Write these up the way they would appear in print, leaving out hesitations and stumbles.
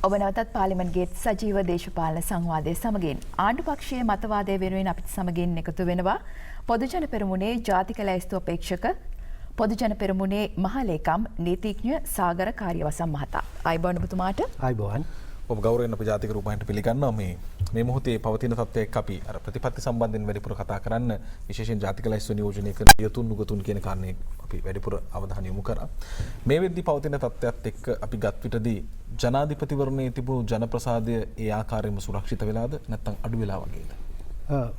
ඔබ නැවතත් පාර්ලිමේන්තු ගේට් සජීව දේශපාලන සංවාදයේ සමගින් ආණ්ඩු පක්ෂයේ මතවාදය වෙනුවෙන් අපිට සමගින් එකතු වෙනවා පොදුජන පෙරමුණේ ජාතික ලැයිස්තු අපේක්ෂක පොදුජන පෙරමුණේ මහලේකම් නීතිඥ සාගර කාර්යවසම් මහතා. ආයුබෝවන් ඔබතුමාට. ආයුබෝවන්. ඔබ ගෞරවයෙන් අපේ ජාතික රූපවාහිනියට පිළිගන්නවා මේ මොහොතේ පවතින තත්ත්වයක් අපි අර ප්‍රතිපත්ති සම්බන්ධයෙන් වැඩිපුර කතා කරන්න විශේෂයෙන් ජාතික ලැයිස්තු නියෝජනය කරන යතුන් නුගතුන් කියන කාරණේ අපි වැඩිපුර අවධානය යොමු කරා. මේ වෙද්දී පවතින තත්ත්වයක් එක්ක අපි ගත් විටදී ජනාධිපතිවරණයේ තිබුණු ජනප්‍රසාදය ඒ ආකාරයෙන්ම සුරක්ෂිත වෙලාද නැත්නම් අඩු වෙලා වගේද?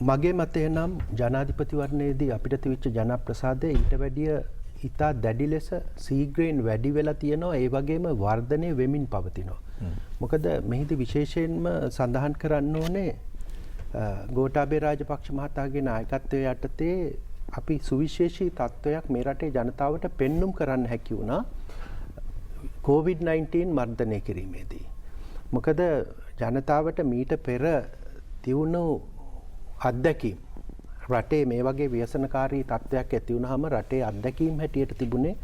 මගේ මතය නම් ජනාධිපතිවරණයේදී අපිට තිබිච්ච ජනප්‍රසාදය ඊට වැඩිය ඉතා දැඩි ලෙස සීග්‍රයෙන් වැඩි වෙලා තියෙනවා. ඒ වගේම වර්ධනය වෙමින් පවතිනවා. මොකද මෙහිදී විශේෂයෙන්ම සඳහන් කරන්න ඕනේ ගෝඨාභය රාජපක්ෂ මහතාගේ නායකත්වය යටතේ අපි සුවිශේෂී තත්ත්වයක් මේ රටේ ජනතාවට පෙන්눔 කරන්න හැකි වුණා COVID-19 මර්ධනය කිරීමේදී. මොකද ජනතාවට මීට පෙර තියුණු අත්දැකීම් රටේ මේ වගේ ව්‍යසනකාරී තත්ත්වයක් ඇති වුණාම රටේ අත්දැකීම් හැටියට තිබුණේ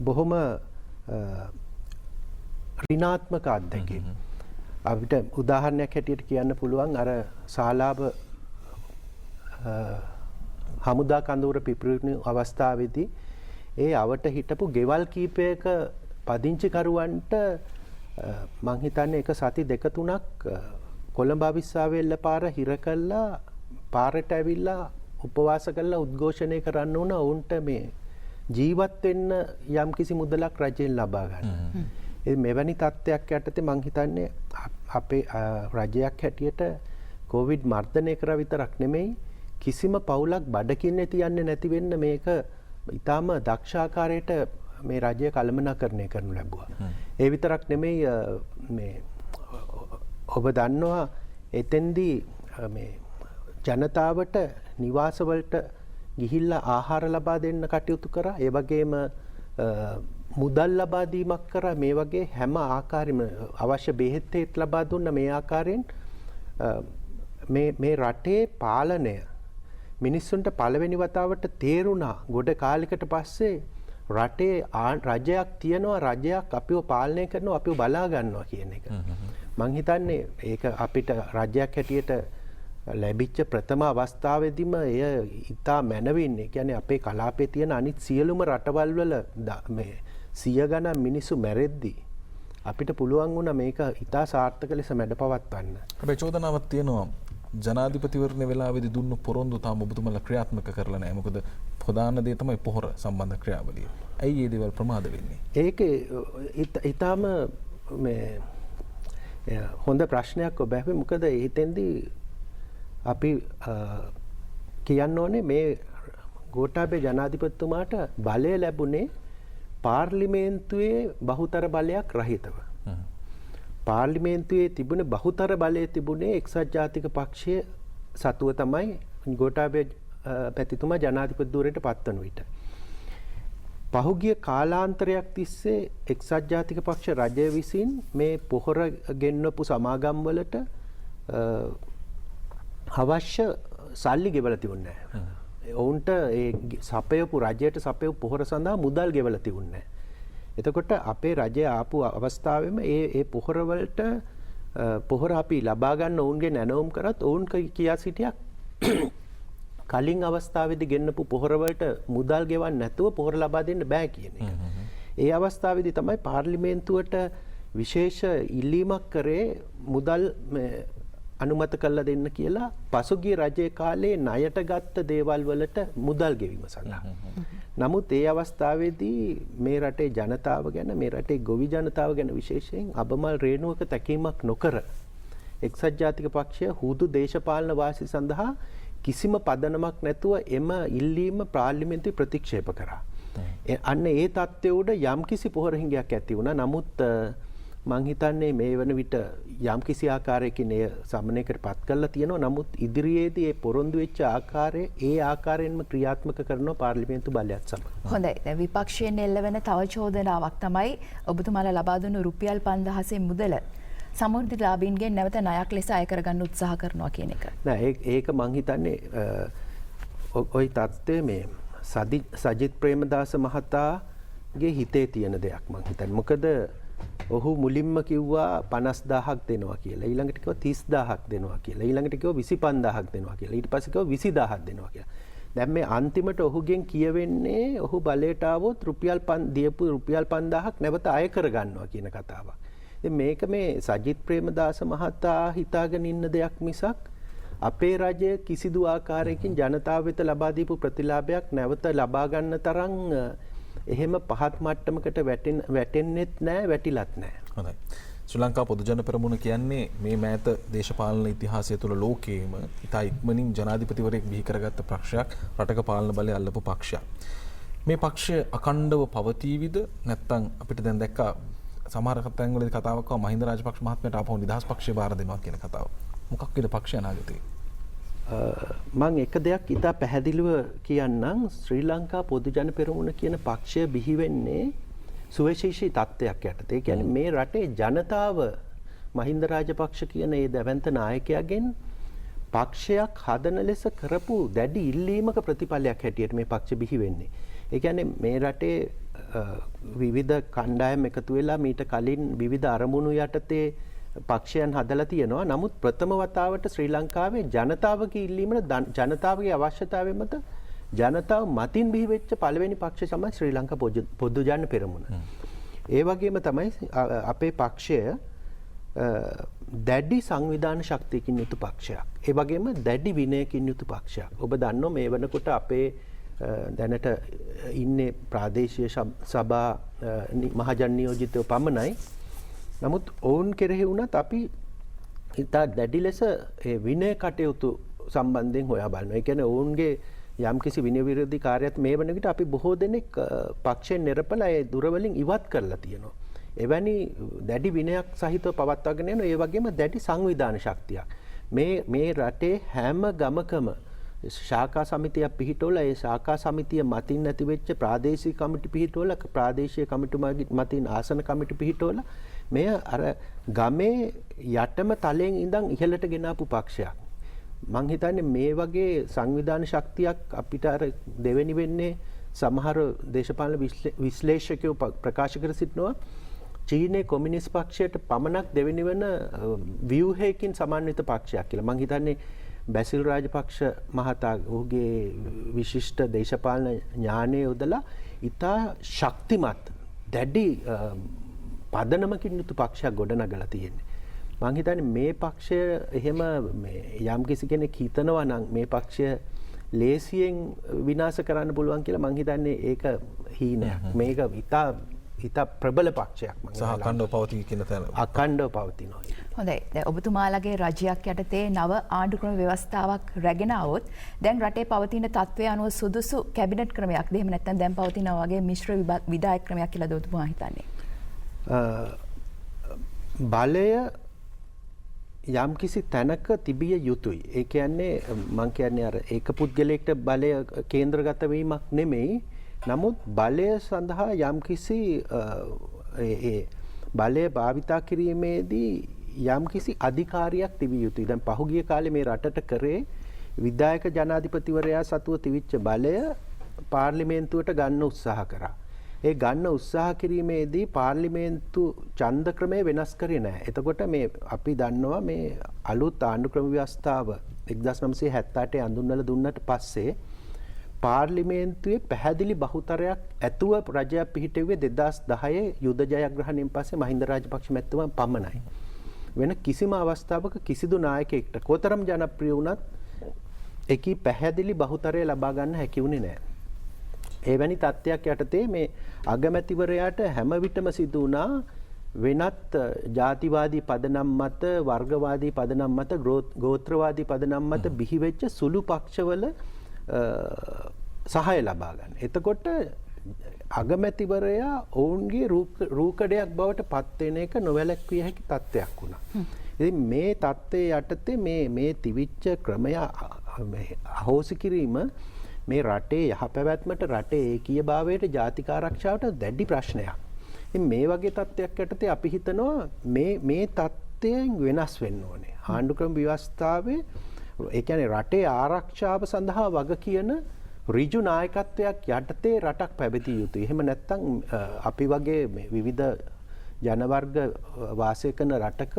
බොහොම ඍණාත්මක අත්දැකීම්. අපිට උදාහරණයක් හැටියට කියන්න පුළුවන් අර ශාලාව හමුදා කඳවුර පිපිරුණු අවස්ථාවේදී ඒ අවට හිටපු ගෙවල් කීපයක පදිංචිකරුවන්ට මං හිතන්නේ එක සති දෙක තුනක් කොළඹ අවිස්සාවේල්ල පාර හිර කළා පාරට ඇවිල්ලා උපවාස කළා උද්ඝෝෂණය කරන්න උන ඔවුන්ට මේ ජීවත් වෙන්න යම්කිසි මුදලක් රජයෙන් ලබා ගන්න. මෙවැනි තත්ත්වයක් යටතේ මං හිතන්නේ අපේ රජයක් හැටියට කොවිඩ් මර්ධනය කරා විතරක් නෙමෙයි කිසිම පවුලක් බඩගින්නේ තියන්නේ නැති වෙන්න මේක ඊටාම දක්ෂාකාරයට මේ රජය කළමනාකරණය කරනු ලැබුවා. ඒ විතරක් නෙමෙයි මේ ඔබ දන්නවා එතෙන්දී මේ ජනතාවට නිවාසවලට ගිහිල්ලා ආහාර ලබා දෙන්න කටයුතු කරා. ඒ වගේම මුදල් ලබා දීමක් කරා. මේ වගේ හැම ආකාරෙම අවශ්‍ය බෙහෙත් ලබා දුන්න මේ ආකාරයෙන් මේ රටේ පාලනය මිනිස්සුන්ට පළවෙනි වතාවට තේරුණා ගොඩ කාලයකට පස්සේ රටේ රජයක් තියෙනවා රජයක් අපිව පාලනය කරනවා අපිව බලා ගන්නවා කියන එක. මං හිතන්නේ ඒක අපිට රජයක් හැටියට ලැබිච්ච ප්‍රථම අවස්ථාවේදීම එය ඉතා මැනවින් ඒ කියන්නේ අපේ කලාපයේ තියෙන අනිත් සියලුම රටවල් වල මේ 100 ගණන් මිනිස්සු මැරෙද්දී අපිට පුළුවන් වුණා මේක ඉතා සාර්ථක ලෙස මැඩපවත්වන්න. හැබැයි චෝදනාවක් තියෙනවා ජනාධිපතිවරණ වෙලාවේදී දුන්නු පොරොන්දු තාම ඔබතුමාලා ක්‍රියාත්මක කරලා නැහැ. මොකද ප්‍රධාන දේ තමයි පොහොර සම්බන්ධ ක්‍රියාවලිය. ඇයි මේ දේවල් ප්‍රමාද වෙන්නේ? ඒක ඊටාම මේ හොඳ ප්‍රශ්නයක් ඔබ අහුවේ. මොකද එතෙන්දී අපි කියන්න ඕනේ මේ ගෝඨාභය ජනාධිපතිතුමාට බලය ලැබුණේ පාර්ලිමේන්තුවේ බහුතර බලයක් රහිතව. පාර්ලිමේන්තුවේ තිබුණ බහුතර බලය තිබුණේ එක්සත් ජාතික පක්ෂය සතුව තමයි ගෝඨාභය පැතිතුමා ජනාධිපති ධුරයට පත්වන විට. පහුගිය කාලාන්තරයක් තිස්සේ එක්සත් ජාතික පක්ෂ රජය විසින් මේ පොහොර ගෙන්වපු සමාගම් වලට අවශ්‍ය සල්ලි ගෙවලා තිබුණේ නැහැ. ඔවුන්ට ඒ සපයපු රජයට සපයපු පොහොර සඳහා මුදල් ගෙවලා තිබුණේ නැහැ. එතකොට අපේ රජය ආපු අවස්ථාවෙම ඒ පොහොර වලට පොහොර අපි ලබා ගන්න ඔවුන්ගේ නැනවුම් කරත් ඔවුන් කියා සිටියක් කලින් අවස්ථාවේදී ගෙන්නපු පොහොර වලට මුදල් ගෙවන්න නැතුව පොහොර ලබා දෙන්න බෑ කියන එක. ඒ අවස්ථාවේදී තමයි පාර්ලිමේන්තුවට විශේෂ ඉල්ලීමක් කරේ මුදල් අනුමත කරලා දෙන්න කියලා පසුගිය රජයේ කාලේ ණයට ගත්ත දේවල් වලට මුදල් ගෙවීම සඳහා. නමුත් ඒ අවස්ථාවේදී මේ රටේ ජනතාව ගැන මේ රටේ ගොවි ජනතාව ගැන විශේෂයෙන් අබමල් රේණුවක තැකීමක් නොකර එක්සත් ජාතික පක්ෂය හුදු දේශපාලන වාසි සඳහා කිසිම පදනමක් නැතුව එම ඉල්ලීම පාර්ලිමේන්තුවේ ප්‍රතික්ෂේප කරා. අන්න ඒ තත්ත්වය උඩ යම්කිසි පොහොර හිඟයක් ඇති වුණා. නමුත් මං හිතන්නේ මේ වන විට යම්කිසි ආකාරයකින් එය සමනයකට පත් කරලා තියෙනවා. නමුත් ඉදිරියේදී ඒ පොරොන්දු වෙච්ච ආකාරය ඒ ආකාරයෙන්ම ක්‍රියාත්මක කරනවා පාර්ලිමේන්තු බලයත් සමග. හොඳයි. දැන් විපක්ෂයෙන් එල්ලවෙන තව චෝදනාවක් තමයි ඔබතුමාලා ලබා දුන්නු රුපියල් 5000 මුදල සමෘද්ධිලාභීන්ගෙන් නැවත ණයක් ලෙස අය කරගන්න උත්සාහ කරනවා කියන එක. නෑ ඒක මං හිතන්නේ ওই තත්ත්වය මේ සජිත් ප්‍රේමදාස මහතාගේ හිතේ තියෙන දෙයක් මං හිතන්නේ. මොකද ඔහු මුලින්ම කිව්වා 50000ක් දෙනවා කියලා. ඊළඟට කිව්වා 30000ක් දෙනවා කියලා. ඊළඟට කිව්වා 25000ක් දෙනවා කියලා. ඊට පස්සේ කිව්වා 20000ක් දෙනවා කියලා. දැන් මේ අන්තිමට ඔහුගෙන් කියවෙන්නේ ඔහු බලයට ආවොත් රුපියල් 5000ක් නැවත අය කර ගන්නවා කියන කතාවක්. ඉතින් මේක මේ සජිත් ප්‍රේමදාස මහතා හිතාගෙන ඉන්න දෙයක් මිසක් අපේ රජය කිසිදු ආකාරයකින් ජනතාව වෙත ලබා දීපු ප්‍රතිලාභයක් නැවත ලබා ගන්න තරම් එහෙම පහත් මට්ටමකට වැටෙන්නෙත් නැහැ, වැටිලත් නැහැ. හොඳයි. ශ්‍රී ලංකා පොදුජන පෙරමුණ කියන්නේ මේ මෑත දේශපාලන ඉතිහාසය තුළ ලෝකයේම ඉතා ඉක්මනින් ජනාධිපතිවරයෙක් බිහි කරගත්ත පක්ෂයක්, රටක පාලන බලය අල්ලපු පක්ෂයක්. මේ පක්ෂය අඛණ්ඩව පවතීවිද නැත්නම් අපිට දැන් දැක්කා සමහර තැන්වලදී කතාවක් ආවා මහින්ද රාජපක්ෂ මහත්මයාට ආපහු නිදහස් පක්ෂය බාර දෙනවා කියන කතාව. මොකක් වේද පක්ෂය අනාගතේ? මම එක දෙයක් ඉතා පැහැදිලිව කියන්නම්. ශ්‍රී ලංකා පොදුජන පෙරමුණ කියන පක්ෂය බිහි වෙන්නේ සුවිශේෂී තත්ත්වයක් යටතේ. ඒ කියන්නේ මේ රටේ ජනතාව මහින්ද රාජපක්ෂ කියන ඒ දැවැන්ත නායකයාගෙන් පක්ෂයක් හදන ලෙස කරපු දැඩි ඉල්ලීමක ප්‍රතිඵලයක් හැටියට මේ පක්ෂ බිහි වෙන්නේ. ඒ කියන්නේ මේ රටේ විවිධ කණ්ඩායම් එකතු වෙලා මීට කලින් විවිධ අරමුණු යටතේ පක්ෂයන් හදලා තියෙනවා. නමුත් ප්‍රථම වතාවට ශ්‍රී ලංකාවේ ජනතාවගේ ඉල්ලීමට ජනතාවගේ අවශ්‍යතාවය මත ජනතාව මතින් බිහි වෙච්ච පළවෙනි පක්ෂය තමයි ශ්‍රී ලංකා පොදුජන පෙරමුණ. ඒ වගේම තමයි අපේ පක්ෂය දැඩි සංවිධාන ශක්තියකින් යුතු පක්ෂයක්. ඒ වගේම දැඩි විනයකින් යුතු පක්ෂයක්. ඔබ දන්නවා මේ වෙනකොට අපේ දැනට ඉන්නේ ප්‍රාදේශීය සභා මහජන නියෝජිතයෝ පමණයි. නමුත් ඔවුන් කෙරෙහි වුණත් අපි ඉතා දැඩි ලෙස ඒ විනය කටයුතු සම්බන්ධයෙන් හොයා බලනවා. ඒ කියන්නේ ඔවුන්ගේ යම්කිසි විනය විරෝධී කාර්යයක් මේ වන විට අපි බොහෝ දෙනෙක් පක්ෂයෙන් නිරපලා ඒ දුරවලින් ඉවත් කරලා තියෙනවා. එවැනි දැඩි විනයක් සහිතව පවත්වාගෙන යන ඒ වගේම දැඩි සංවිධාන ශක්තියක්. මේ රටේ හැම ගමකම ශාඛා සමිතියක් පිහිටවලා ඒ ශාඛා සමිතිය මතින් නැති වෙච්ච ප්‍රාදේශීය කමිටු පිහිටවලා ප්‍රාදේශීය කමිටු මතින් ආසන කමිටු පිහිටවලා මෙය අර ගමේ යටම තලයෙන් ඉඳන් ඉහළට ගෙනාපු පක්ෂයක්. මං හිතන්නේ මේ වගේ සංවිධාන ශක්තියක් අපිට අර දෙවෙනි වෙන්නේ සමහර දේශපාලන විශ්ලේෂකයෝ ප්‍රකාශ කර සිටිනවා චීනයේ කොමියුනිස්ට් පක්ෂයට පමණක් දෙවෙනි වෙන ව්‍යුහයකින් සමන්විත පක්ෂයක් කියලා. මං හිතන්නේ බැසිල් රාජපක්ෂ මහතා ඔහුගේ විශිෂ්ට දේශපාලන ඥානය යොදලා ඉතා ශක්තිමත් දැඩි පදනමකින් යුතු පක්ෂයක් ගොඩනගලා තියෙන්නේ. මං හිතන්නේ මේ පක්ෂය එහෙම යම් කිසි කෙනෙක් හිතනවා නම් මේ පක්ෂය ලේසියෙන් විනාශ කරන්න පුළුවන් කියලා මං හිතන්නේ ඒක හීනයක්. මේක ඉතා ප්‍රබල පක්ෂයක් මං සහ අඛණ්ඩව පවතී කියන තැන. අඛණ්ඩව පවතිනවා. හොඳයි. දැන් ඔබතුමාලගේ රජයක් යටතේ නව ආණ්ඩුක්‍රම ව්‍යවස්ථාවක් රැගෙන આવොත් දැන් රටේ පවතින තත්ත්වය අනුව සුදුසු කැබිනට් ක්‍රමයක්ද එහෙම නැත්නම් දැන් පවතිනා වගේ මිශ්‍ර විධායක ක්‍රමයක් කියලාද ඔබතුමා හිතන්නේ? බලය යම් කිසි තැනක තිබිය යුතුයි. ඒ කියන්නේ මං කියන්නේ අර ඒක පුද්ගලයෙක්ට බලය කේන්ද්‍රගත වීමක් නෙමෙයි. නමුත් බලය සඳහා යම් කිසි ඒ බලය භාවිතා කිරීමේදී යම් කිසි අධිකාරියක් තිබිය යුතුයි. දැන් පහුගිය කාලේ මේ රටට කරේ විධායක ජනාධිපතිවරයා සතුව තිබිච්ච බලය පාර්ලිමේන්තුවට ගන්න උත්සාහ කරා. ඒ ගන්න උත්සාහ කිරීමේදී පාර්ලිමේන්තු ඡන්ද ක්‍රමය වෙනස් කරේ නැහැ. එතකොට මේ අපි දන්නවා මේ අලුත් ආණ්ඩුක්‍රම ව්‍යවස්ථාව 1978 අඳුන්වලා දුන්නට පස්සේ පාර්ලිමේන්තුවේ පැහැදිලි බහුතරයක් ඇතුව රජයක් පිහිටුවේ 2010 යුද ජයග්‍රහණයෙන් පස්සේ මහින්ද රාජපක්ෂ මැතිතුමා පමණයි. වෙන කිසිම අවස්ථාවක කිසිදු නායකයෙක්ට කොතරම් ජනප්‍රිය වුණත් ඒකී පැහැදිලි බහුතරය ලබා ගන්න හැකි වුණේ නැහැ. එවැනි තත්ත්වයක් යටතේ මේ අගමැතිවරයාට හැම විටම සිදු වුණා වෙනත් ජාතිවාදී පදනම් මත වර්ගවාදී පදනම් මත ගෝත්‍රවාදී පදනම් මත බිහිවෙච්ච සුළු පක්ෂවල සහාය ලබා ගන්න. එතකොට අගමැතිවරයා ඔවුන්ගේ රූකඩයක් බවට පත් වෙන එක නොවැළැක්විය හැකි තත්ත්වයක් වුණා. ඉතින් මේ තත්ත්වයේ යටතේ මේ තිවිච්ච ක්‍රමය අහෝසි කිරීම මේ රටේ යහපැවැත්මට රටේ ඒකීයභාවයට ජාතික ආරක්ෂාවට දැඩි ප්‍රශ්නයක්. ඉතින් මේ වගේ තත්ත්වයක් යටතේ අපි හිතනවා මේ තත්ත්වයෙන් වෙනස් වෙන්න ඕනේ. ආණ්ඩුක්‍රම ව්‍යවස්ථාවේ ඒ කියන්නේ රටේ ආරක්ෂාව සඳහා වග කියන ඍජු නායකත්වයක් යටතේ රටක් පැවතිය යුතුයි. එහෙම නැත්නම් අපි වගේ විවිධ ජනවර්ග වාසය කරන රටක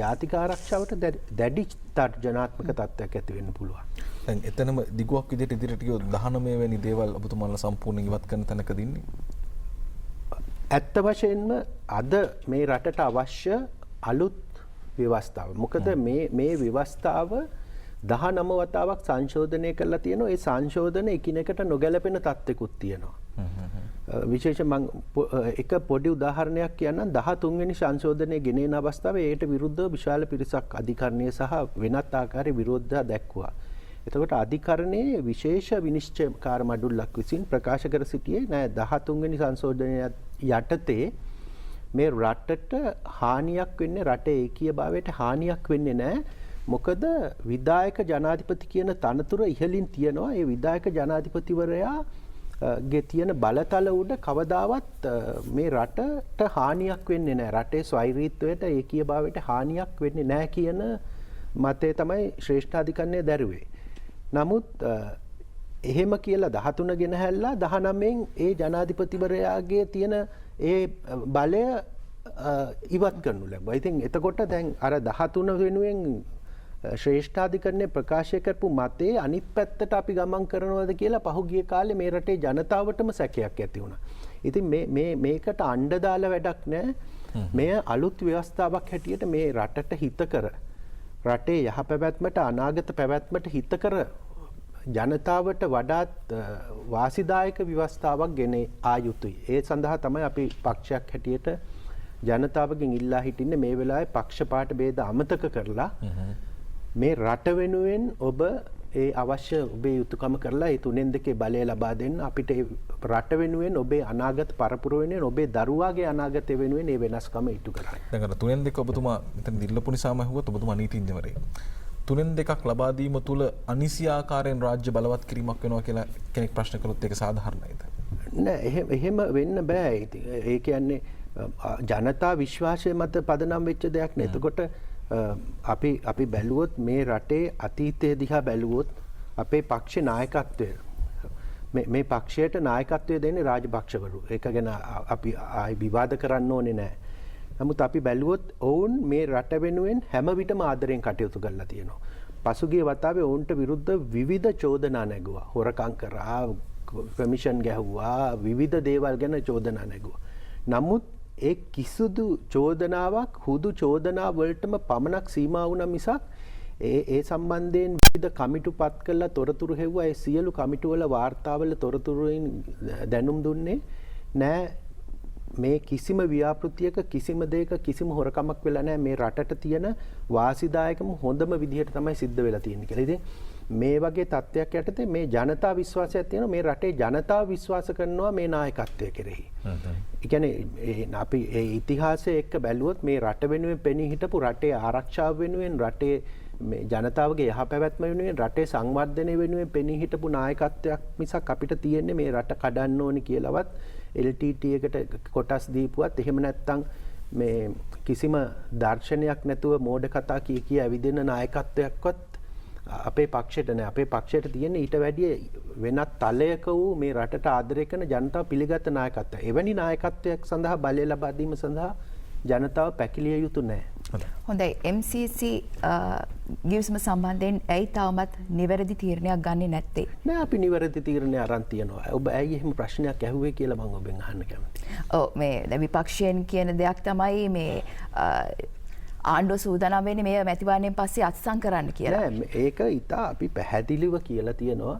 ජාතික ආරක්ෂාවට දැඩි තර්ජනාත්මක තත්ත්වයක් ඇති වෙන්න පුළුවන්. දැන් එතනම දිගුවක් විදිහට ඉදිරියට ගියොත් 19 වෙනි දේවල් ඔබතුමාලා සම්පූර්ණයෙන් ඉවත් කරන තැනකද ඉන්නේ? ඇත්ත වශයෙන්ම අද මේ රටට අවශ්‍ය අලුත් ව්‍යවස්ථාව. මොකද මේ ව්‍යවස්ථාව 19 වතාවක් සංශෝධනය කරලා තියෙනවා. ඒ සංශෝධන එකිනෙකට නොගැලපෙන තත්ත්වෙකුත් තියෙනවා. විශේෂයෙන් මම එක පොඩි උදාහරණයක් කියන්නම්. 13 වෙනි සංශෝධනයේ ගෙනෙන අවස්ථාවේ ඒට විරුද්ධව විශාල පිරිසක් අධිකරණය සහ වෙනත් ආකාරයේ විරෝධතා දැක්වුවා. එතකොට අධිකරණයේ විශේෂ විනිශ්චයකාර මඩුල්ලක් විසින් ප්‍රකාශ කර සිටියේ නෑ 13 වෙනි සංශෝධනය යටතේ මේ රටට හානියක් වෙන්නේ රටේ ඒකීයභාවයට හානියක් වෙන්නේ නෑ. මොකද විධායක ජනාධිපති කියන තනතුර ඉහළින් තියෙනවා. ඒ විධායක ජනාධිපතිවරයා ගේ තියෙන බලතල උඩ කවදාවත් මේ රටට හානියක් වෙන්නේ නැහැ. රටේ ස්වෛරීත්වයට ඒකීයභාවයට හානියක් වෙන්නේ නැහැ කියන මතය තමයි ශ්‍රේෂ්ඨාධිකරණය දැරුවේ. නමුත් එහෙම කියලා 13 ගෙනහැල්ලා 19න් ඒ ජනාධිපතිවරයාගේ තියෙන ඒ බලය ඉවත් කරනු ලැබුවා. ඉතින් එතකොට දැන් අර 13 වෙනුවෙන් ශ්‍රේෂ්ඨාධිකරණය ප්‍රකාශය කරපු මතේ අනිත් පැත්තට අපි ගමන් කරනවද කියලා පහුගිය කාලේ මේ රටේ ජනතාවටම සැකයක් ඇති වුණා. ඉතින් මේකට අණ්ඩ දාලා වැඩක් නැහැ. මෙය අලුත් ව්‍යවස්ථාවක් හැටියට මේ රටට හිතකර රටේ යහපැවැත්මට අනාගත පැවැත්මට හිතකර ජනතාවට වඩාත් වාසිදායක ව්‍යවස්ථාවක් ගෙන ආ යුතුයි. ඒ සඳහා තමයි අපි පක්ෂයක් හැටියට ජනතාවගෙන් ඉල්ලා හිටින්නේ මේ වෙලාවේ පක්ෂපාත ભેද අමතක කරලා මේ රට වෙනුවෙන් ඔබ ඒ අවශ්‍ය ඔබේ යුතුයකම කරලා ඒ තුනෙන් දෙකේ බලය ලබා දෙන්න අපිට රට වෙනුවෙන් ඔබේ අනාගත පරපුර වෙනුවෙන් ඔබේ දරුවාගේ අනාගතය වෙනුවෙන් මේ වෙනස්කම ඉටු කරන්න. දැන් අර තුනෙන් දෙක ඔබතුමා මෙතන දිල්ලපු නිසාම ඇහුවත් ඔබතුමා නීතිඥවරයෙක්. තුනෙන් දෙකක් ලබා දීම තුල අනිසි ආකාරයෙන් රාජ්‍ය බලවත් කිරීමක් වෙනවා කියලා කෙනෙක් ප්‍රශ්න කළොත් ඒක සාධාරණයිද? නෑ එහෙම වෙන්න බෑ. ඉතින් ඒ කියන්නේ ජනතා විශ්වාසය මත පදනම් වෙච්ච දෙයක් නේ. එතකොට අපි බැලුවොත් මේ රටේ අතීතය දිහා බැලුවොත් අපේ පක්ෂේ නායකත්වය මේ පක්ෂයට නායකත්වය දෙන්නේ රාජපක්ෂවරු. ඒක ගැන අපි ආයි විවාද කරන්න ඕනේ නැහැ. නමුත් අපි බැලුවොත් ඔවුන් මේ රට වෙනුවෙන් හැම විටම ආදරෙන් කටයුතු කරලා තියෙනවා. පසුගිය වතාවේ ඔවුන්ට විරුද්ධ විවිධ චෝදනා නැගුවා. හොරකම් කරා, කමිෂන් ගැහුවා, විවිධ දේවල් ගැන චෝදනා නැගුවා. නමුත් ඒ කිසිදු චෝදනාවක් හුදු චෝදනා වලටම පමණක් සීමා වුණා මිසක් ඒ සම්බන්ධයෙන් විවිධ කමිටු පත් කළා තොරතුරු හෙව්වා. ඒ සියලු කමිටු වල වාර්තාවල තොරතුරුයින් දැනුම් දුන්නේ නෑ. මේ කිසිම ව්‍යාපෘතියක කිසිම දෙයක කිසිම හොරකමක් වෙලා නැහැ. මේ රටට තියෙන වාසිදායකම හොඳම විදිහට තමයි සිද්ධ වෙලා තියෙන්නේ කියලා. ඉතින් මේ වගේ තත්ත්වයක් යටතේ මේ ජනතා විශ්වාසයක් තියෙනවා. මේ රටේ ජනතාව විශ්වාස කරනවා මේ නායකත්වය කෙරෙහි. ඒ කියන්නේ අපි ඒ ඉතිහාසය එක්ක බැලුවොත් මේ රට වෙනුවෙන් පෙනී හිටපු රටේ ආරක්ෂාව වෙනුවෙන් රටේ මේ ජනතාවගේ යහපැවැත්ම වෙනුවෙන් රටේ සංවර්ධනය වෙනුවෙන් පෙනී හිටපු නායකත්වයක් මිසක් අපිට තියෙන්නේ මේ රට කඩන්න ඕනි කියලාවත් LTT එකට කොටස් දීපුවත් එහෙම නැත්නම් මේ කිසිම දර්ශනයක් නැතුව මෝඩ කතා කිය ඇවිදින නායකත්වයක්වත් අපේ පක්ෂයට නෑ. අපේ පක්ෂයට තියෙන්නේ ඊට වැඩිය වෙනත් තලයක වූ මේ රටට ආදරය කරන ජනතාව පිළිගත් නායකත්වය. එවැනි නායකත්වයක් සඳහා බලය ලබා දීම සඳහා ජනතාව පැකිලිය යුතු නෑ. හොඳයි. MCC ගිවිසුම සම්බන්ධයෙන් ඇයි තවමත් නිවැරදි තීරණයක් ගන්නේ නැත්තේ? නෑ අපි නිවැරදි තීරණයක් අරන් තියනවා. ඔබ ඇයි එහෙම ප්‍රශ්නයක් ඇහුවේ කියලා මම ඔබෙන් අහන්න කැමතියි. ඔව් මේ විපක්ෂයෙන් කියන දෙයක් තමයි මේ ආණ්ඩුව සූදානම් වෙන්නේ මේ මැතිවරණයෙන් පස්සේ අත්සන් කරන්න කියලා. නෑ ඒක ඉතා අපි පැහැදිලිව කියලා තියෙනවා.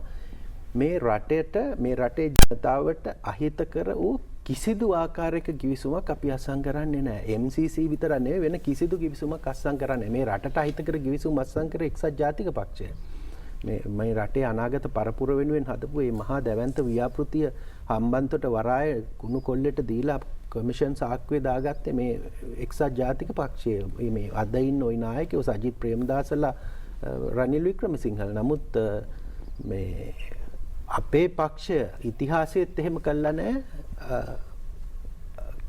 මේ රටේ ජනතාවට අහිතකර වූ කිසිදු ආකාරයක කිවිසුමක් අපි අත්සන් කරන්නේ නැහැ. MCC විතර නෙවෙයි වෙන කිසිදු කිවිසුමක් අත්සන් කරන්නේ. මේ රටට අහිතකර කිවිසුම් අත්සන් කර එක්සත් ජාතික පක්ෂය. මේ රටේ අනාගත පරපුර වෙනුවෙන් හදපු මේ මහා දැවැන්ත ව්‍යාපෘතිය හම්බන්තොට වරාය කුණු කොල්ලෙට දීලා කමිෂන් සාක්කුවේ දාගත්තේ මේ එක්සත් ජාතික පක්ෂය. මේ අද ඉන්න ওই නායකයෝ සජිත් ප්‍රේමදාසලා රනිල් වික්‍රමසිංහල. නමුත් මේ අපේ පක්ෂය ඉතිහාසයේත් එහෙම කළා නැහැ.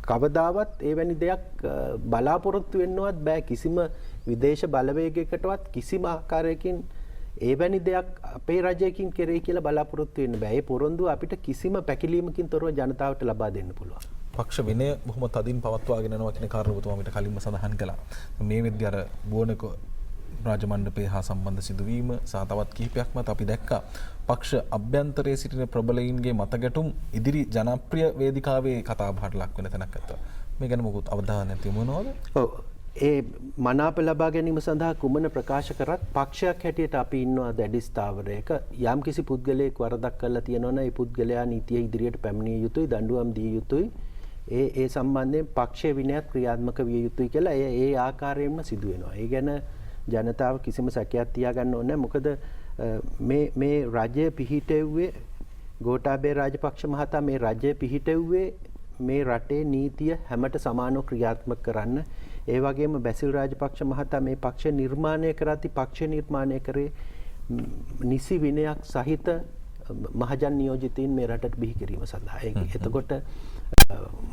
කවදාවත් එවැනි දෙයක් බලාපොරොත්තු වෙන්නවත් බෑ. කිසිම විදේශ බලවේගයකටවත් කිසිම ආකාරයකින් එවැනි දෙයක් අපේ රජයකින් කෙරෙයි කියලා බලාපොරොත්තු වෙන්න බෑ. ඒ පොරොන්දුව අපිට කිසිම පැකිලීමකින් තොරව ජනතාවට ලබා දෙන්න පුළුවන්. පක්ෂ විනය බොහොම තදින් පවත්වාගෙන යනවා කියන කාරණා ඔබතුමා මීට කලින්ම සඳහන් කළා. මේ වෙද්දී අර බුවනක රාජමණ්ඩපයේ හා සම්බන්ධ සිදුවීම සහ තවත් කිහිපයක්ම අපි දැක්කා. පක්ෂ අභ්‍යන්තරයේ සිටින ප්‍රබලයින්ගේ මතගැටුම් ඉදිරි ජනප්‍රිය වේදිකාවේ කතාබහට ලක් වෙන තැනක් ඇත්තා. මේ ගැන මොකුත් අවධානයක් තියමුණාද? ඔව්. ඒ මනාප ලබා ගැනීම සඳහා කුමන ප්‍රකාශ කරත් පක්ෂයක් හැටියට අපි ඉන්නවා දැඩි ස්ථාවරයක. යම්කිසි පුද්ගලයෙක් වරදක් කරලා තියෙනවා නම් ඒ පුද්ගලයා නීතිය ඉදිරියට පැමිණිය යුතුයි, දඬුවම් දිය යුතුයි. ඒ සම්බන්ධයෙන් පක්ෂයේ විනයත් ක්‍රියාත්මක විය යුතුයි කියලා ඒ ආකාරයෙන්ම සිදු වෙනවා. ඒ ගැන ජනතාව කිසිම සැකයක් තියාගන්න ඕනේ නැහැ. මොකද මේ රජය පිහිටෙව්වේ ගෝඨාභය රාජපක්ෂ මහතා මේ රජය පිහිටෙව්වේ මේ රටේ නීතිය හැමට සමානව ක්‍රියාත්මක කරන්න. ඒ වගේම බැසිල් රාජපක්ෂ මහතා මේ පක්ෂ නිර්මාණය කරද්දී පක්ෂ නිර්මාණය කරේ නිසි විනයක් සහිත මහජන නියෝජිතයින් මේ රටට බිහි කිරීම සඳහා. එතකොට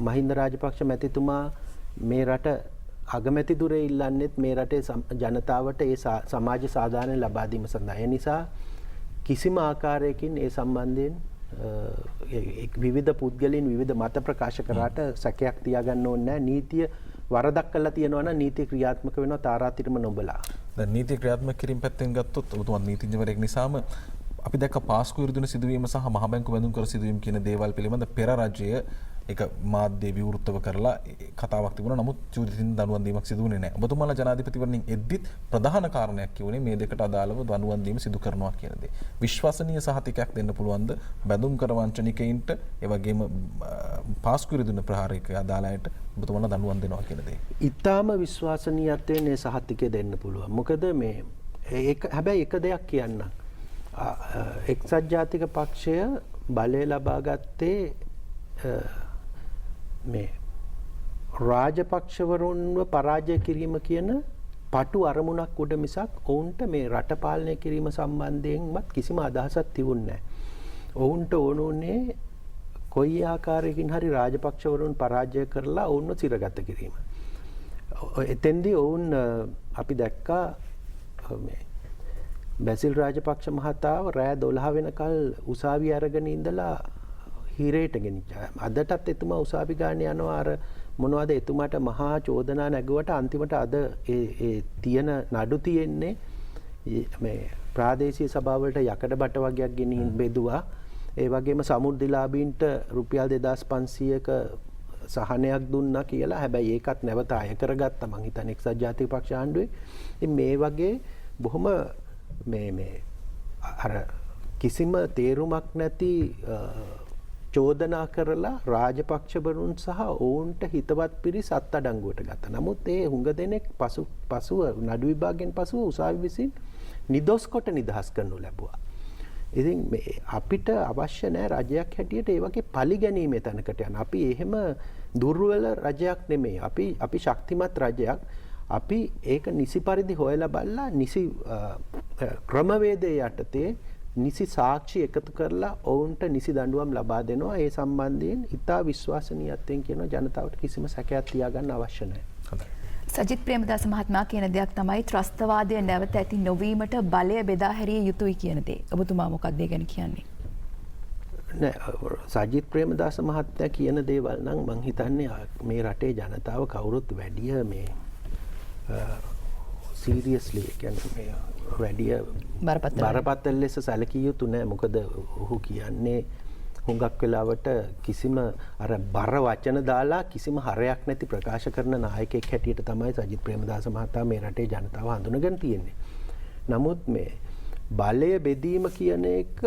මහින්ද රාජපක්ෂ මැතිතුමා මේ රට අගමැති දුරේ ඉල්ලන්නේත් මේ රටේ ජනතාවට ඒ සමාජ සාධාරණ ලබා දීම සඳහා. ඒ නිසා කිසිම ආකාරයකින් ඒ සම්බන්ධයෙන් විවිධ පුද්ගලයන් විවිධ මත ප්‍රකාශ කරාට සැකයක් තියාගන්න ඕනේ නැහැ. නීතිය වරදක් කරලා තියෙනවා නම් නීතිය ක්‍රියාත්මක වෙනවා තාරාතිරම නොබලා. දැන් නීතිය ක්‍රියාත්මක කිරීම පැත්තෙන් ගත්තොත් ඔබතුමා නීතිඥවරයෙක් නිසාම අපි දැක්ක පාස්කු විරුද්ධ සිදුවීම සහ මහ බැංකු වැඳුම් කර සිදුවීම කියන දේවල් පිළිබඳ පෙර රජය එක මාධ්‍ය විවෘතව කරලා කතාවක් තිබුණා. නමුත් චූදිතින් දනුවම් දීමක් සිදු වුණේ නැහැ. ඔබතුමාලා ජනාධිපතිවරණින් එද්දිත් ප්‍රධාන කාරණයක් කියුණේ මේ දෙකට අදාළව දනුවම් දීම සිදු කරනවා කියන දේ. විශ්වසනීය සහතිකයක් දෙන්න පුළුවන්ද බැඳුම් කර වංචනිකයින්ට ඒ වගේම පාස්කු විරුද්ධ ප්‍රහාරයක අදාළයට ඔබතුමාලා දනුවම් දෙනවා කියන දේ? ඊටාම විශ්වසනීයත්වයෙන් මේ සහතිකය දෙන්න පුළුවන්. මොකද මේ හැබැයි එක දෙයක් කියන්න. එක්සත් ජාතික පක්ෂය බලය ලබා ගත්තේ මේ රාජපක්ෂවරුන්ව පරාජය කිරීම කියන පටු අරමුණක් උඩ මිසක් ඔවුන්ට මේ රට පාලනය කිරීම සම්බන්ධයෙන්වත් කිසිම අදහසක් තිබුණේ නැහැ. ඔවුන්ට ඕනුනේ කොයි ආකාරයකින් හරි රාජපක්ෂවරුන් පරාජය කරලා ඔවුන්ව සිරගත කිරීම. එතෙන්දී ඔවුන් අපි දැක්කා මේ බැසිල් රාජපක්ෂ මහතාව රෑ 12 වෙනකල් උසාවිය අරගෙන ඉඳලා හිරේට ගෙනිච්චා. අදටත් එතුමා උසාවි ගාන යනවා අර මොනවද එතුමාට මහා චෝදනා නැගුවට අන්තිමට අද ඒ තියෙන නඩු තියෙන්නේ මේ ප්‍රාදේශීය සභාවලට යකඩ බට වගේක් ගෙනින් බෙදුවා. ඒ වගේම සමුද්‍රලාභීන්ට රුපියල් 2500ක සහනයක් දුන්නා කියලා. හැබැයි ඒකත් නැවත අය කරගත්තා මං හිතන්නේ එක්සත් ජාතික පක්ෂ ආණ්ඩුවේ. ඉතින් මේ වගේ බොහොම මේ අර කිසිම තේරුමක් නැති චෝදනා කරලා රාජපක්ෂවරුන් සහ ඔවුන්ට හිතවත් පිරිස අත්අඩංගුවට ගත්තා. නමුත් ඒ හුඟ දෙනෙක් පසුව නඩු විභාගයෙන් පසුව උසාවි විසින් නිදොස් කොට නිදහස් කරනු ලැබුවා. ඉතින් අපිට අවශ්‍ය නැහැ රජයක් හැටියට ඒ වගේ පරිගැනීමේ තැනකට යන. අපි එහෙම දුර්වල රජයක් නෙමෙයි. අපි ශක්තිමත් රජයක්. අපි ඒක නිසි පරිදි හොයලා බලලා නිසි ක්‍රමවේදයේ යටතේ නිසි සාක්ෂි එකතු කරලා ඔවුන්ට නිසි දඬුවම් ලබා දෙනවා. ඒ සම්බන්ධයෙන් ඉතා විශ්වසනීයත්වයෙන් කියන ජනතාවට කිසිම සැකයක් තියාගන්න අවශ්‍ය නැහැ. සජිත් ප්‍රේමදාස මහත්මයා කියන දෙයක් තමයි ත්‍රස්තවාදය නැවත ඇති නොවීමට බලය බෙදා හැරිය යුතුයි කියන දේ. ඔබතුමා මොකක්ද ඒ ගැන කියන්නේ? නෑ සජිත් ප්‍රේමදාස මහත්තයා කියන දේවල් නම් මං හිතන්නේ මේ රටේ ජනතාව කවුරුත් වැඩිය මේ සීරියස්ලි කියන්නේ වැඩිය බරපතල ලෙස සැලකිය යුතු නෑ. මොකද ඔහු කියන්නේ හුඟක් වෙලාවට කිසිම අර බර වචන දාලා කිසිම හරයක් නැති ප්‍රකාශ කරන නායකයෙක් හැටියට තමයි සජිත් ප්‍රේමදාස මහතා මේ රටේ ජනතාව හඳුනගෙන තියෙන්නේ. නමුත් මේ බලය බෙදීම කියන එක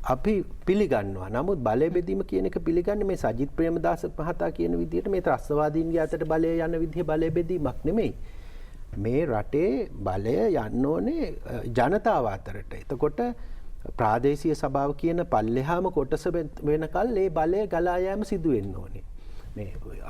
අපි පිළිගන්නවා. නමුත් බලය බෙදීම කියන එක පිළිගන්නේ මේ සජිත් ප්‍රේමදාස මහතා කියන විදිහට මේ ත්‍රස්තවාදීන්ගේ අතට බලය යන විදිහ බලය බෙදීමක් නෙමෙයි. මේ රටේ බලය යන්න ඕනේ ජනතාව අතරට. එතකොට ප්‍රාදේශීය සභාව කියන පල්ලෙහාම කොටස වෙනකල් ඒ බලය ගලා යාම සිදු වෙන්න ඕනේ.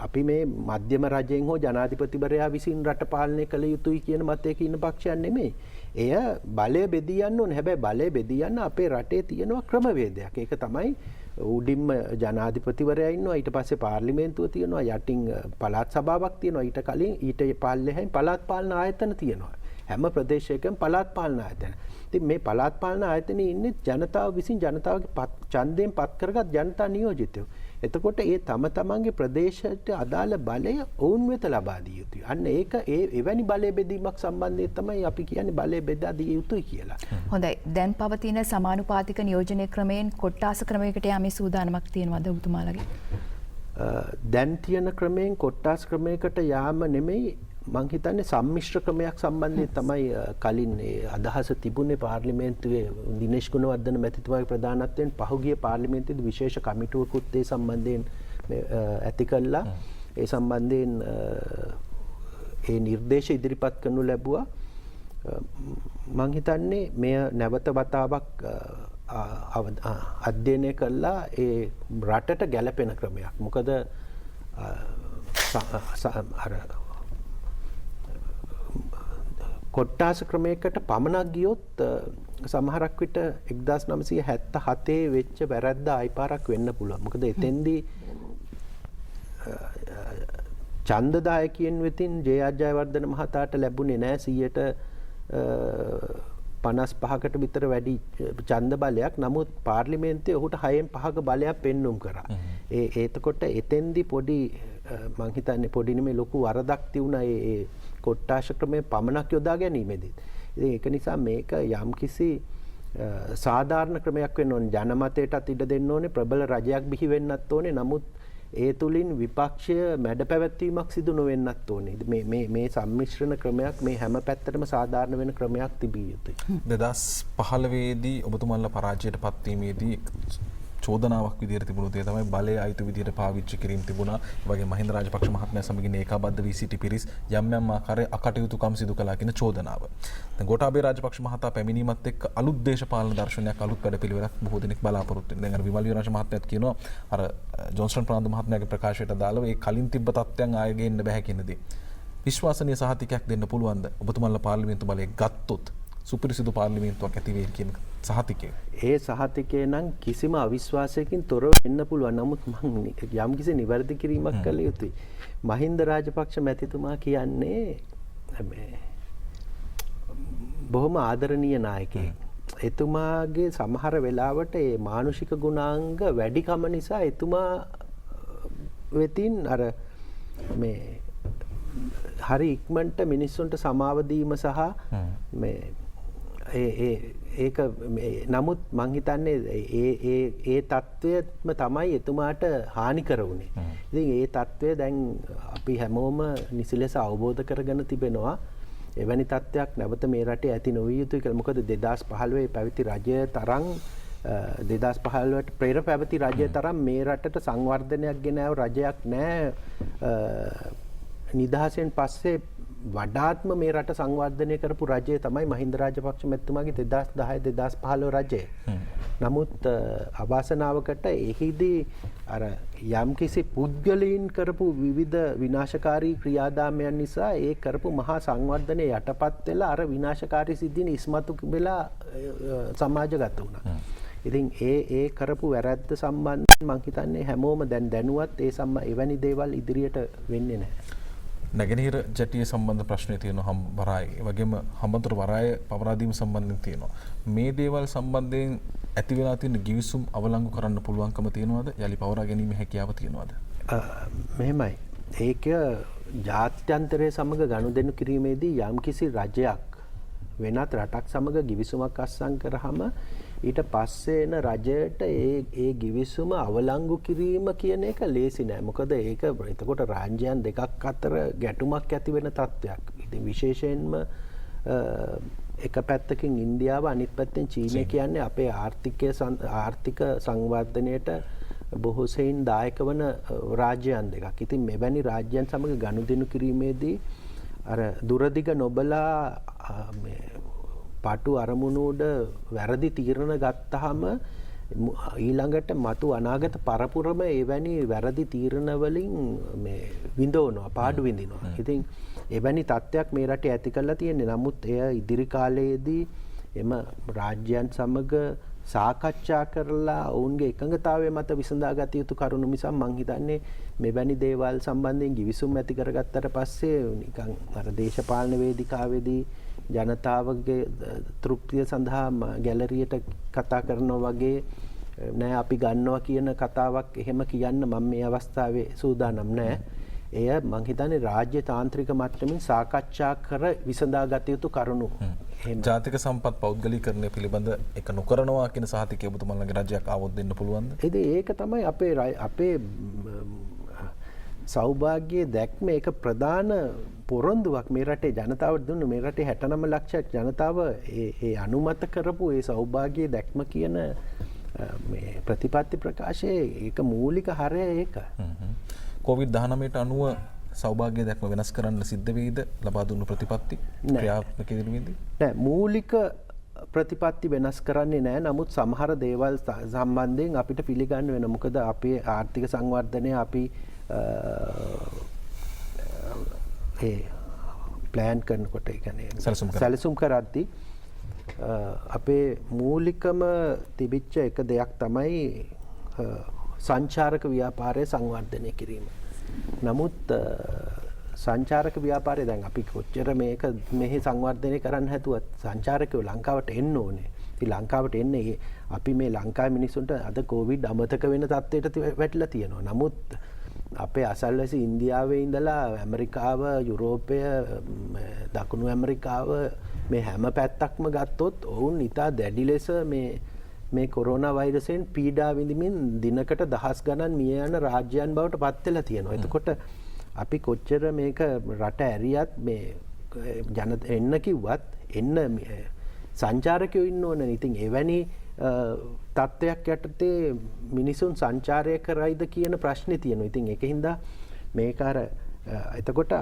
අපි මේ මධ්‍යම රජයෙන් හෝ ජනාධිපතිවරයා විසින් රට පාලනය කළ යුතුයි කියන මතයක ඉන්න පක්ෂයක් නෙමෙයි. එය බලය බෙදී යන්න ඕනේ. හැබැයි බලය බෙදී යන්න අපේ රටේ තියෙනවා ක්‍රමවේදයක්. ඒක තමයි උඩින්ම ජනාධිපතිවරයා ඉන්නවා, ඊට පස්සේ පාර්ලිමේන්තුව තියෙනවා, යටින් පළාත් සභාවක් තියෙනවා, ඊට කලින් ඊට පල්ලෙහෙන් පළාත් පාලන ආයතන තියෙනවා. හැම ප්‍රදේශයකම පළාත් පාලන ආයතන. ඉතින් මේ පළාත් පාලන ආයතනයේ ඉන්නේ ජනතාව විසින් ජනතාවගේ ඡන්දයෙන් පත් කරගත් ජනතා නියෝජිතයෝ. එතකොට ඒ තම තමන්ගේ ප්‍රදේශයට අදාළ බලය ඔවුන් වෙත ලබා දිය යුතුයි. අන්න ඒක එවැනි බලය බෙදීමක් සම්බන්ධයෙන් තමයි අපි කියන්නේ බලය බෙදා දිය යුතුයි කියලා. හොඳයි. දැන් පවතින සමානුපාතික නියෝජනය ක්‍රමයෙන් කොට්ටාස ක්‍රමයකට යමේ සූදානමක් තියෙනවද ඔබතුමාලගේ? දැන් තියෙන ක්‍රමයෙන් කොට්ටාස් ක්‍රමයකට යාම නෙමෙයි මං හිතන්නේ සම්මිශ්‍ර ක්‍රමයක් සම්බන්ධයෙන් තමයි කලින් අදහස තිබුණේ පාර්ලිමේන්තුවේ දිනේෂ් ගුණවර්ධන මැතිතුමාගේ ප්‍රධානත්වයෙන් පහුගිය පාර්ලිමේන්තුවේ විශේෂ කමිටුවකුත් ඒ සම්බන්ධයෙන් ඇති කළා. ඒ සම්බන්ධයෙන් ඒ නිර්දේශ ඉදිරිපත් කරනු ලැබුවා. මං හිතන්නේ මෙය නැවත වතාවක් අධ්‍යයනය කළා ඒ රටට ගැළපෙන ක්‍රමයක්. මොකද අර කොට්ටාස ක්‍රමයකට පමණක් ගියොත් සමහරක් විට 1977 වෙච්ච වැරද්ද ආයිපාරක් වෙන්න පුළුවන්. මොකද එතෙන්දී ඡන්දදායකයන් වෙතින් ජේ.ආර්. ජයවර්ධන මහතාට ලැබුණේ නැහැ 55කට විතර වැඩි ඡන්ද බලයක්. නමුත් පාර්ලිමේන්තුවේ ඔහුට 6න් 5ක බලයක් පෙන්눔 කරා. එතකොට එතෙන්දී පොඩි මං හිතන්නේ පොඩි නෙමෙයි ලොකු වරදක් තියුණා ඒ කොට්ටාශ ක්‍රමය පමණක් යොදා ගැනීමේදී. ඉතින් ඒක නිසා මේක යම්කිසි සාධාරණ ක්‍රමයක් වෙන්න ඕනේ. ජනමතයටත් ඉඩ දෙන්න ඕනේ. ප්‍රබල රජයක් බිහි වෙන්නත් ඕනේ. නමුත් ඒ තුලින් විපක්ෂය මැඩ පැවැත්වීමක් සිදු නොවෙන්නත් ඕනේ. මේ සම්මිශ්‍රණ ක්‍රමයක් මේ හැම පැත්තටම සාධාරණ වෙන ක්‍රමයක් තිබිය යුතුයි. 2015 දී ඔබතුමාලා පරාජයට පත්වීමේදී චෝදනාවක් විදිහට තිබුණු දේ තමයි බලය අයිතු විදිහට පාවිච්චි කිරීම තිබුණා. ඒ වගේ මහින්ද රාජපක්ෂ මහත්මයා සමගින් ඒකාබද්ධ වී සිටි පිරිස් යම් යම් ආකාරයේ අකටයුතුකම් සිදු කළා කියන චෝදනාව. දැන් ගෝඨාභය රාජපක්ෂ මහතා පැමිණීමත් එක්ක අලුත් දේශපාලන දර්ශනයක් අලුත් වැඩපිළිවෙලක් බොහෝ දෙනෙක් බලාපොරොත්තු වෙනවා. දැන් අර විමල් විරාජ මහත්මයාත් කියනවා අර ජොන්ස්ටන් ප්‍රනාන්දු මහත්මයාගේ ප්‍රකාශයට අදාළව ඒ කලින් තිබ්බ තත්ත්වයන් ආයෙ ගේන්න බෑ කියනදී විශ්වාසනීය සහතිකයක් දෙන්න පුළුවන්ද? ඔබතුමාලා පාර්ලිමේන්තු බලය ගත්තොත් සුපිරිසිදු පාර්ලිමේන්තුවක් ඇති වෙයි කියන සහතිකය. ඒ සහතිකය නම් කිසිම අවිශ්වාසයකින් තොරව වෙන්න පුළුවන්. නමුත් මම යම්කිසි නිවැරදි කිරීමක් කළ යුතුයි. මහින්ද රාජපක්ෂ මැතිතුමා කියන්නේ බොහොම ආදරණීය නායකයෙක්. එතුමාගේ සමහර වෙලාවට ඒ මානුෂික ගුණාංග වැඩිකම නිසා එතුමා වෙතින් අර මේ හරි ඉක්මනට මිනිස්සුන්ට සමාව දීම සහ මේ ඒක නමුත් මං හිතන්නේ ඒ තත්ත්වයම තමයි එතුමාට හානි කරුනේ. ඉතින් ඒ තත්ත්වය දැන් අපි හැමෝම නිසි ලෙස අවබෝධ කරගෙන තිබෙනවා. එවැනි තත්ත්වයක් නැවත මේ රටේ ඇති නොවිය යුතුයි කියලා. මොකද 2015 පැවති රජය තරම් 2015ට පෙර පැවති රජය තරම් මේ රටට සංවර්ධනයක් ගෙනාව රජයක් නැහැ. නිදහසෙන් පස්සේ වඩාත්ම මේ රට සංවර්ධනය කරපු රජය තමයි මහින්ද රාජපක්ෂ මැතිතුමාගේ 2010-2015 රජය. නමුත් අවාසනාවකට එහිදී අර යම්කිසි පුද්ගලයන් කරපු විවිධ විනාශකාරී ක්‍රියාදාමයන් නිසා ඒ කරපු මහා සංවර්ධනය යටපත් වෙලා අර විනාශකාරී සිද්ධීන් ඉස්මතු වෙලා සමාජගත වුණා. ඉතින් ඒ කරපු වැරැද්ද සම්බන්ධයෙන් මම හිතන්නේ හැමෝම දැන් දැනුවත් එවැනි දේවල් ඉදිරියට වෙන්නේ නැහැ. නැගෙනහිර ජැටිය සම්බන්ධ ප්‍රශ්නය තියෙනවා වරාය. ඒ වගේම හම්බන්තොට වරාය පවරා දීම සම්බන්ධයෙන් තියෙනවා. මේ දේවල් සම්බන්ධයෙන් ඇති වෙලා තියෙන ගිවිසුම් අවලංගු කරන්න පුළුවන්කම තියෙනවද? යලි පවරා ගැනීම හැකියාව තියෙනවද? මෙහෙමයි. ඒක ජාත්‍යන්තරයේ සමග ගනුදෙනු කිරීමේදී යම්කිසි රජයක් වෙනත් රටක් සමග ගිවිසුමක් අත්සන් කරාම ඊට පස්සේ එන රජයට ඒ ගිවිසුම අවලංගු කිරීම කියන එක ලේසි නෑ. මොකද ඒක එතකොට රාජ්‍යයන් දෙකක් අතර ගැටුමක් ඇති වෙන තත්ත්වයක්. ඉතින් විශේෂයෙන්ම එක පැත්තකින් ඉන්දියාව අනිත් පැත්තෙන් චීනය කියන්නේ අපේ ආර්ථික සංවර්ධනයට බොහෝ සෙයින් දායක වන රාජ්‍යයන් දෙකක්. ඉතින් මෙවැනි රාජ්‍යයන් සමග ගනුදෙනු කිරීමේදී අර දුරදිග නොබලා පාටු අරමුණුඩ වැරදි තීරණ ගත්තාම ඊළඟට මතු අනාගත පරපුරම එවැනි වැරදි තීරණ වලින් මේ විඳවනවා පාඩු විඳිනවා. ඉතින් එවැනි තත්ත්වයක් මේ රටේ ඇති කරලා තියෙන්නේ. නමුත් එය ඉදිරි කාලයේදී එම රාජ්‍යයන් සමග සාකච්ඡා කරලා ඔවුන්ගේ එකඟතාවය මත විසඳා ගත යුතු කරුණු නිසා මං හිතන්නේ මෙවැනි දේවල් සම්බන්ධයෙන් ගිවිසුම් ඇති කරගත්තට පස්සේ නිකන් අර දේශපාලන වේදිකාවේදී ජනතාවගේ තෘප්තිය සඳහා ගැලරියට කතා කරනවා වගේ නෑ අපි ගන්නවා කියන කතාවක් එහෙම කියන්න මම මේ අවස්ථාවේ සූදානම් නෑ. එය මං හිතන්නේ රාජ්‍ය තාන්ත්‍රික මට්ටමින් සාකච්ඡා කර විසඳා ගත යුතු කරුණු. ජාතික සම්පත් පෞද්ගලීකරණය පිළිබඳ එක නොකරනවා කියන සහතිකය ඔබතුමාලගේ රජයක් ආවොත් දෙන්න පුළුවන්ද? ඒක තමයි අපේ සෞභාග්‍යයේ දැක්ම ඒක ප්‍රධාන පොරොන්දුවක් මේ රටේ ජනතාවට දුන්න. මේ රටේ 69 ලක්ෂයක් ජනතාව ඒ අනුමත කරපු ඒ සෞභාග්‍යයේ දැක්ම කියන මේ ප්‍රතිපත්ති ප්‍රකාශයේ ඒක මූලික හරය ඒක. COVID-19ට අනුව සෞභාග්‍ය දැක්ම වෙනස් කරන්න සිද්ධ වෙයිද ලබා දුන්න ප්‍රතිපත්ති ක්‍රියාත්මක කිරීමේදී? නෑ මූලික ප්‍රතිපත්ති වෙනස් කරන්නේ නෑ. නමුත් සමහර දේවල් සම්බන්ධයෙන් අපිට පිළිගන්න වෙන. මොකද අපේ ආර්ථික සංවර්ධනය අපි ඒ ප්ලෑන් කරනකොට ඒ කියන්නේ සැලසුම් කරද්දී අපේ මූලිකම තිබිච්ච එක දෙයක් තමයි සංචාරක ව්‍යාපාරය සංවර්ධනය කිරීම. නමුත් සංචාරක ව්‍යාපාරය දැන් අපි කොච්චර මේක මෙහි සංවර්ධනය කරන්න හැදුවත් සංචාරකයෝ ලංකාවට එන්න ඕනේ. ඉතින් ලංකාවට එන්නේ අපි මේ ලංකාවේ මිනිස්සුන්ට අද කොවිඩ් අමතක වෙන තත්ත්වයට වැටිලා තියෙනවා. නමුත් අපේ අසල්වැසි ඉන්දියාවේ ඉඳලා ඇමරිකාව, යුරෝපය, දකුණු ඇමරිකාව මේ හැම පැත්තක්ම ගත්තොත් ඔවුන් ඉතා දැඩි ලෙස මේ කොරෝනා වෛරසයෙන් පීඩා විඳිමින් දිනකට දහස් ගණන් මිය යන රාජ්‍යයන් බවට පත් වෙලා තියෙනවා. එතකොට අපි කොච්චර මේක රට ඇරියත් මේ එන්න කිව්වත් එන්න සංචාරකයෝ ඉන්න ඕනේ. ඉතින් එවැනි තත්ත්වයක් යටතේ මිනිසුන් සංචාරය කරයිද කියන ප්‍රශ්නේ තියෙනවා. ඉතින් ඒකින්ද මේක අර එතකොට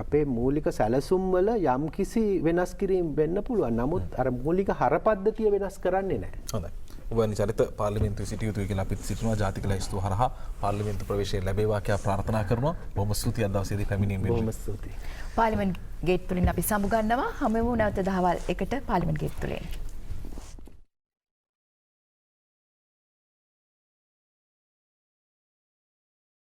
අපේ මූලික සැලසුම් වල යම්කිසි වෙනස් කිරීම් වෙන්න පුළුවන්. නමුත් අර මූලික හරපද්ධතිය වෙනස් කරන්නේ නැහැ. හොඳයි. ඔබවැනි චරිත පාර්ලිමේන්තුවේ සිටිය යුතුයි කියලා අපිත් සිටිනවා. ජාතික ලැයිස්තුව හරහා පාර්ලිමේන්තු ප්‍රවේශය ලැබේවා කියලා ප්‍රාර්ථනා කරනවා. බොහොම ස්තුතියි අද දවසේදී පැමිණීමෙන්. බොහොම ස්තුතියි. පාර්ලිමේන්තු ගේට් තුලින් අපි සමුගන්නවා. හමු වෙමු නැවත දහවල් 1ට පාර්ලිමේන්තු ගේට් තුලින්.